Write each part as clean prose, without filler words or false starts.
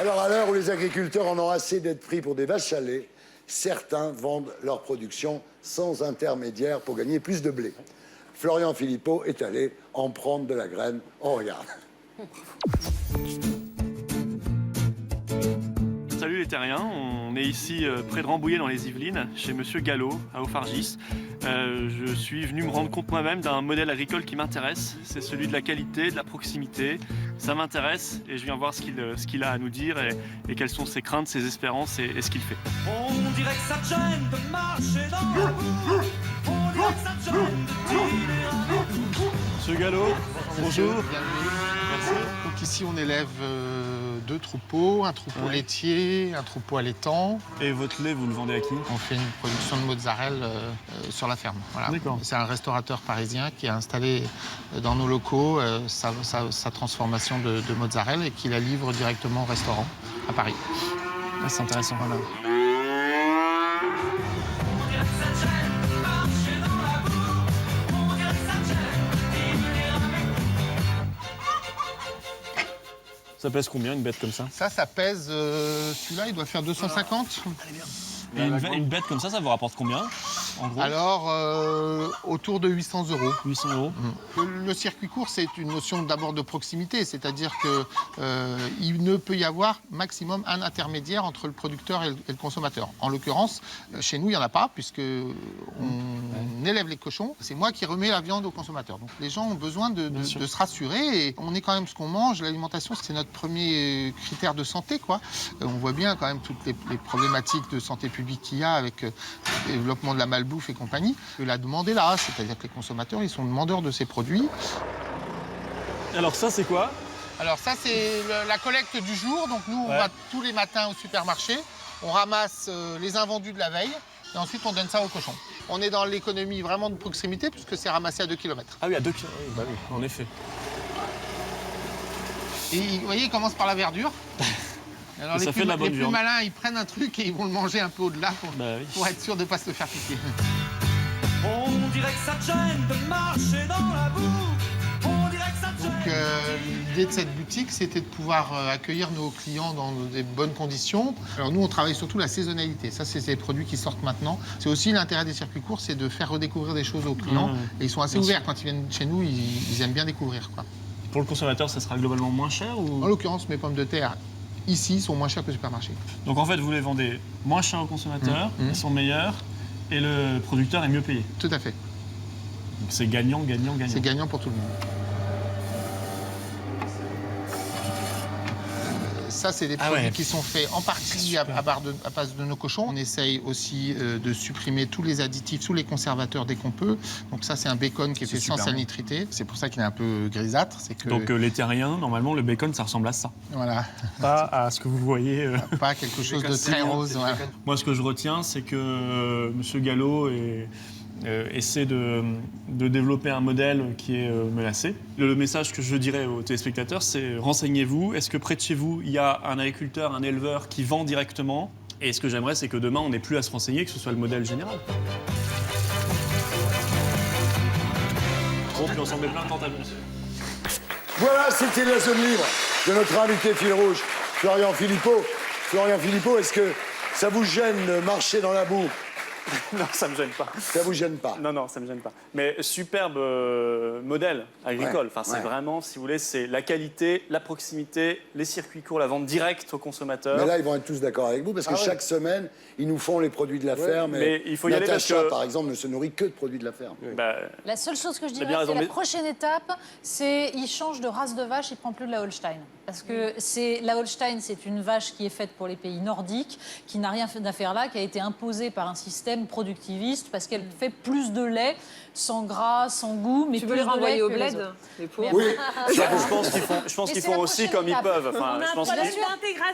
Alors, à l'heure où les agriculteurs en ont assez d'être pris pour des vaches à lait, certains vendent leur production sans intermédiaire pour gagner plus de blé. Florian Philippot est allé en prendre de la graine. On regarde. Salut les terriens, on est ici près de Rambouillet dans les Yvelines, chez Monsieur Gallo, à Auffargis. Je suis venu me rendre compte moi-même d'un modèle agricole qui m'intéresse, c'est celui de la qualité, de la proximité. Ça m'intéresse et je viens voir ce qu'il a à nous dire et quelles sont ses craintes, ses espérances et ce qu'il fait. On dirait que ça te gêne de marcher dans la boue. On dirait que ça te gêne de tirer un coup. Monsieur Gallo, bonjour. Merci. Donc ici on élève 2 troupeaux, un troupeau laitier, un troupeau allaitant. Et votre lait, vous le vendez à qui? On fait une production de mozzarella sur la ferme. Voilà. C'est un restaurateur parisien qui a installé dans nos locaux sa transformation de mozzarella et qui la livre directement au restaurant à Paris. Ah, c'est intéressant. Voilà. Ça pèse combien une bête comme ça? Ça pèse, celui-là il doit faire 250. Et une bête comme ça vous rapporte combien en gros? Alors, autour de 800 €. 800 €. Le circuit court, c'est une notion d'abord de proximité, c'est-à-dire qu'il ne peut y avoir maximum un intermédiaire entre le producteur et le consommateur. En l'occurrence, chez nous, il n'y en a pas, puisqu'on élève les cochons. C'est moi qui remets la viande au consommateur. Donc les gens ont besoin de se rassurer. Et on est quand même ce qu'on mange. L'alimentation, c'est notre premier critère de santé, quoi. On voit bien quand même toutes les problématiques de santé publique qu'il y a avec le développement de la malbouffe et compagnie. La demande est là, c'est-à-dire que les consommateurs, ils sont demandeurs de ces produits. Alors ça, c'est quoi? Alors ça, c'est la collecte du jour. Donc nous, on va tous les matins au supermarché, on ramasse les invendus de la veille et ensuite on donne ça aux cochons. On est dans l'économie vraiment de proximité puisque c'est ramassé à 2 km. Ah oui, à 2 km, oui, en effet. Et vous voyez, il commence par la verdure. Alors les plus malins, ils prennent un truc et ils vont le manger un peu au-delà pour être sûr de ne pas se le faire piquer. On dirait que ça te gêne de marcher dans la boue. On dirait que ça te gêne. Donc l'idée de cette boutique, c'était de pouvoir accueillir nos clients dans des bonnes conditions. Alors nous, on travaille surtout la saisonnalité. Ça, c'est les produits qui sortent maintenant. C'est aussi l'intérêt des circuits courts, c'est de faire redécouvrir des choses aux clients. Et ils sont assez ouverts quand ils viennent chez nous, ils aiment bien découvrir, quoi. Pour le consommateur, ça sera globalement moins cher ou... En l'occurrence, mes pommes de terre, ici, sont moins chères que le supermarché. Donc en fait, vous les vendez moins cher au consommateur, ils sont meilleurs, et le producteur est mieux payé. Tout à fait. Donc c'est gagnant, gagnant, gagnant. C'est gagnant pour tout le monde. Ça, c'est des produits qui sont faits en partie à base de nos cochons. On essaye aussi de supprimer tous les additifs, tous les conservateurs dès qu'on peut. Donc ça, c'est un bacon qui est fait sans salinité. C'est pour ça qu'il est un peu grisâtre. Donc les terriens, normalement, le bacon, ça ressemble à ça. Voilà. Pas à ce que vous voyez. Pas quelque chose de très rose. Voilà. Moi, ce que je retiens, c'est que M. Gallo essaie de développer un modèle qui est menacé. Le message que je dirais aux téléspectateurs, c'est renseignez-vous. Est-ce que près de chez vous, il y a un agriculteur, un éleveur qui vend directement? Et ce que j'aimerais, c'est que demain, on n'ait plus à se renseigner, que ce soit le modèle général. Bon, puis on s'en met plein de tentables. Voilà, c'était la zone libre de notre invité fil rouge, Florian Philippot. Florian Philippot, est-ce que ça vous gêne de marcher dans la boue? Non, ça me gêne pas. Ça vous gêne pas? Non, ça me gêne pas. Mais superbe modèle agricole. Enfin, c'est vraiment, si vous voulez, c'est la qualité, la proximité, les circuits courts, la vente directe aux consommateurs. Mais là, ils vont être tous d'accord avec vous parce que chaque semaine, ils nous font les produits de la ferme. Mais il faut y aller parce que... par exemple, ne se nourrit que de produits de la ferme. La seule chose que je dirais, c'est la prochaine étape, c'est il change de race de vache, il prend plus de la Holstein. Parce que la Holstein, c'est une vache qui est faite pour les pays nordiques, qui n'a rien à faire là, qui a été imposée par un système productiviste parce qu'elle fait plus de lait, sans gras, sans goût, mais tu plus veux les renvoyer au que bled, les pauvres. Oui. Je pense qu'ils font aussi comme ils peuvent. Enfin, je pense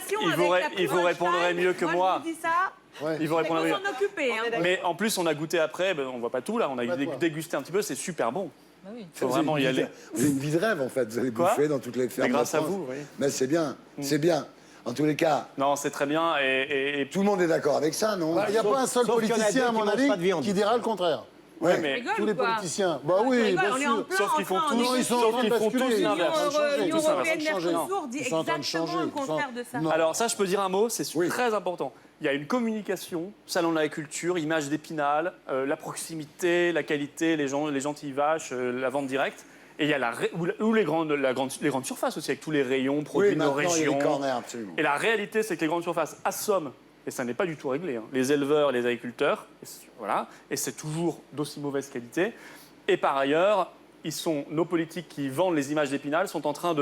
qu'ils vous répondraient mieux que moi. Je vous dis ça. Ils vont répondre mieux. s'en occuper. Mais en plus, on a goûté après. On voit pas tout là. On a dégusté un petit peu. C'est super bon. Oui. Il faut vraiment y aller. Vous avez une vie de rêve, en fait. Vous allez bouffer dans toutes les fermes. Mais grâce de à France. vous, oui. Mais c'est bien, c'est bien. En tous les cas. Non, c'est très bien. Et tout le monde est d'accord avec ça, non? Il n'y a pas un seul politicien, à mon avis, qui dira le contraire. Ouais. mais rigole Tous ou les quoi politiciens. Bah Tu oui, rigoles, bien on est en sûr. plein Sauf qu'ils font en train tous- en Non, ils sont en train de Sauf qu'ils font basculer. tous l'inverse. L'Union Tous l'inverse. européenne, Ils sont en train de changer. Mercosur dit Ils sont en train de exactement changer. le contraire de ça. Non. Alors ça, je peux dire un mot, c'est Oui. très important. Il y a une communication, salon de l'agriculture, image d'Épinal, la proximité, la qualité, les gentilles vaches, la vente directe. Et il y a les grandes surfaces aussi, avec tous les rayons, produits Oui, de nos maintenant, il y a régions. les corners, absolument. Et la réalité, c'est que les grandes surfaces assomment, et ça n'est pas du tout réglé, hein, les éleveurs, les agriculteurs, voilà, et c'est toujours d'aussi mauvaise qualité. Et par ailleurs, nos politiques qui vendent les images d'Épinal sont en train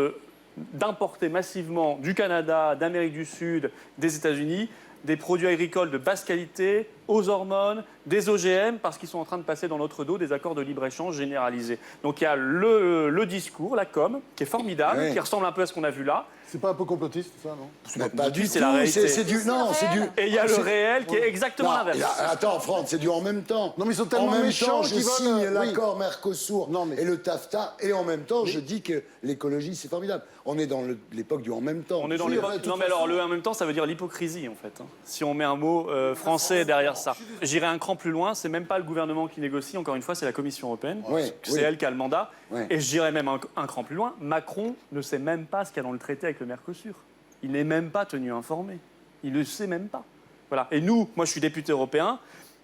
d'importer massivement du Canada, d'Amérique du Sud, des États-Unis, des produits agricoles de basse qualité, aux hormones, des OGM, parce qu'ils sont en train de passer dans notre dos des accords de libre-échange généralisés. Donc il y a le discours, la com, qui est formidable, Ouais. qui ressemble un peu à ce qu'on a vu là. C'est pas un peu complotiste, ça, non? Mais pas du c'est tout. la réalité. C'est du. Non, c'est du. Et il y a le c'est- réel qui est exactement Non, l'inverse. attends, Franck, c'est du en même temps. Non, mais ils sont en tellement même méchants temps, je qu'ils veulent, signe oui. l'accord Mercosur Non, mais- et le TAFTA, et en même temps, je dis que l'écologie, c'est formidable. On est dans l'époque du en même temps. On est dans Oui, les... ouais, de toute Non mais alors façon. le en même temps ça veut dire l'hypocrisie en fait. Hein. Si on met un mot français derrière ça. J'irai un cran plus loin, c'est même pas le gouvernement qui négocie, encore une fois c'est la Commission européenne. Ouais, C'est oui. elle qui a le mandat. Ouais. Et j'irai même un cran plus loin, Macron ne sait même pas ce qu'il y a dans le traité avec le Mercosur. Il n'est même pas tenu informé. Il ne sait même pas. Voilà. Et nous, moi je suis député européen,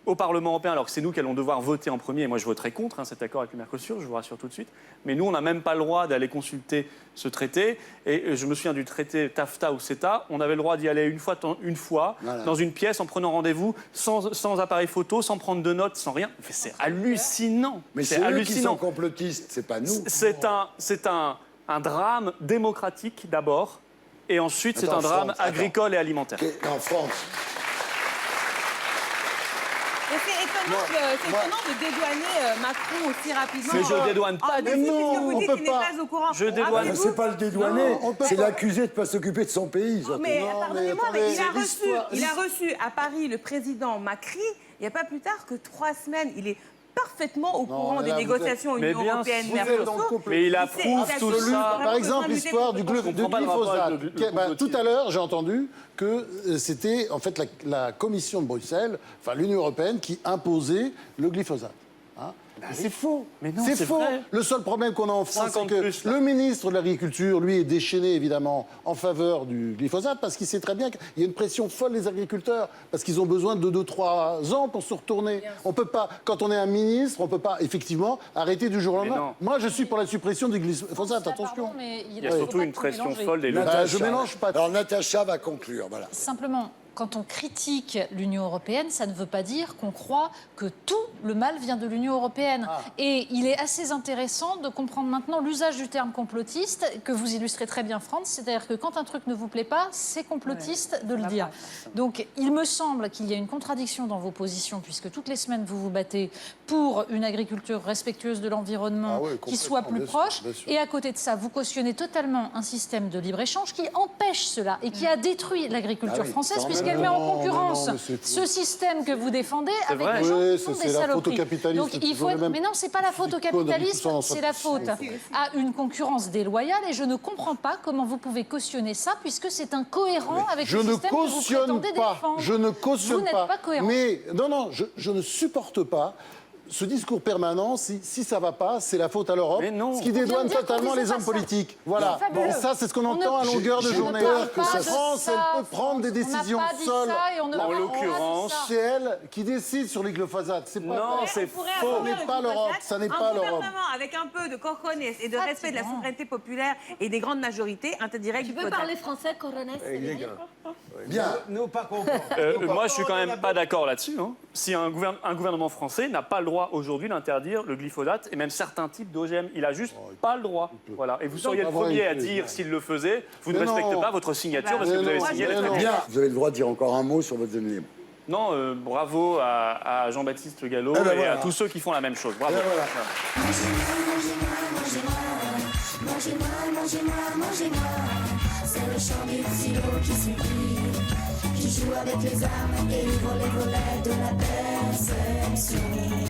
au Parlement européen, alors que c'est nous qui allons devoir voter en premier, et moi je voterai contre cet accord avec le Mercosur, je vous rassure tout de suite, mais nous on n'a même pas le droit d'aller consulter ce traité, et je me souviens du traité TAFTA ou CETA, on avait le droit d'y aller une fois Voilà. dans une pièce, en prenant rendez-vous, sans appareil photo, sans prendre de notes, sans rien. Mais c'est hallucinant. Mais c'est eux qui sont complotistes, c'est pas nous. C'est un drame démocratique d'abord, et ensuite c'est Attends, un drame Franck, attends. agricole et alimentaire. En France, Et c'est étonnant de dédouaner Macron aussi rapidement. Mais je dédouane pas Ah, du mais si, tout. puisque vous on dites peut qu'il n'est pas. pas au courant. Je dédouane. Rappelez-vous- c'est pas le dédouaner, Non, on peut c'est pas. l'accuser de ne pas s'occuper de son pays. surtout. Mais Non, pardonnez-moi, mais mais attendez, il a reçu à Paris le président Macri il n'y a pas plus tard que 3 semaines. Il est parfaitement au courant mais des là, vous négociations Mais Union bien européenne sûr, vous êtes dans le Mercosur. complot. Mais il C'est approuve tout absolu. ça. Par exemple, Vraiment, l'histoire du Je comprends pas le rapport glyphosate. avec le Tout à l'heure, j'ai entendu que c'était en fait la Commission de Bruxelles, enfin l'Union européenne, qui imposait le glyphosate. Hein. Mais c'est faux. Mais non, c'est c'est faux. vrai. Le seul problème qu'on a en France, c'est 50 que plus, là. le ministre de l'Agriculture, lui, est déchaîné évidemment en faveur du glyphosate parce qu'il sait très bien qu'il y a une pression folle des agriculteurs parce qu'ils ont besoin de 2-3 ans pour se retourner. On peut pas, quand on est un ministre, on peut pas effectivement arrêter du jour au Mais lendemain. non. Moi, je suis pour la suppression du glyphosate. Pardon, Attention. mais Il y a surtout une pression folle des Bah, je mélange pas. Alors Natacha va conclure, voilà. Simplement, quand on critique l'Union européenne, ça ne veut pas dire qu'on croit que tout le mal vient de l'Union européenne. Et il est assez intéressant de comprendre maintenant l'usage du terme complotiste, que vous illustrez très bien, France. C'est-à-dire que quand un truc ne vous plaît pas, c'est complotiste de le dire. Donc, il me semble qu'il y a une contradiction dans vos positions, puisque toutes les semaines, vous vous battez pour une agriculture respectueuse de l'environnement, Ah oui, qui soit plus complètement, proche. bien sûr. Et à côté de ça, vous cautionnez totalement un système de libre-échange qui empêche cela et qui a détruit l'agriculture Ah oui, française, quand puisqu'elle même. met en Non, concurrence non, mais c'est ce système que vous défendez avec vrai. des gens Oui, qui font c'est des la faute au saloperies. capitalisme, Donc c'est il toujours faut les mêmes mais non, c'est pas la faute au conneries, tout ça, capitalisme, on c'est s'en la fout. faute à une concurrence déloyale et je ne comprends pas comment vous pouvez cautionner ça puisque c'est incohérent avec Je le ne système que vous cautionne prétendez pas. défendre. Je ne Vous cautionne n'êtes pas cohérent. Mais non, je ne supporte pas ce discours permanent. Si ça va pas, c'est la faute à l'Europe. Mais non. Ce qui On vient dédouane de dire qu'on totalement disait les pas hommes ça. politiques. Voilà. C'est fabuleux. Et ça, c'est ce qu'on On ne- entend à longueur de je ne journée. parle pas La de France, ça, elle peut prendre des on n'a décisions pas dit seule. ça et on ne La parle pas de l'occurrence, ça. C'est elle qui décide sur les glyphosates. C'est pas Non, vrai. c'est pourrait faux. avoir Ça n'est le pas l'Europe, glyphosate, ça n'est pas un l'Europe. gouvernement avec un peu de cojones et de respect de la Fatigant. souveraineté populaire et des grandes majorités interdiraient Tu du peux glyphosate. parler français, Coronel? Bien. Moi, je suis quand même pas d'accord là-dessus. Hein. Si un gouvernement français n'a pas le droit aujourd'hui d'interdire le glyphosate et même certains types d'OGM, il a juste pas le droit. Voilà. Et vous seriez le Avant, premier à il peut. dire s'il le faisait, vous ne Mais non. respectez pas votre signature parce que Mais vous avez non. signé Mais la non. Bien. Vous avez le droit de dire encore un mot sur votre zone libre. Non, bravo à Jean-Baptiste Gallo Eh ben et voilà. à tous ceux qui font la même chose. Bravo. Et voilà. Mangez-moi, c'est le chant du silo qui supplie, qui joue avec les armes et ouvre les volets de la perception.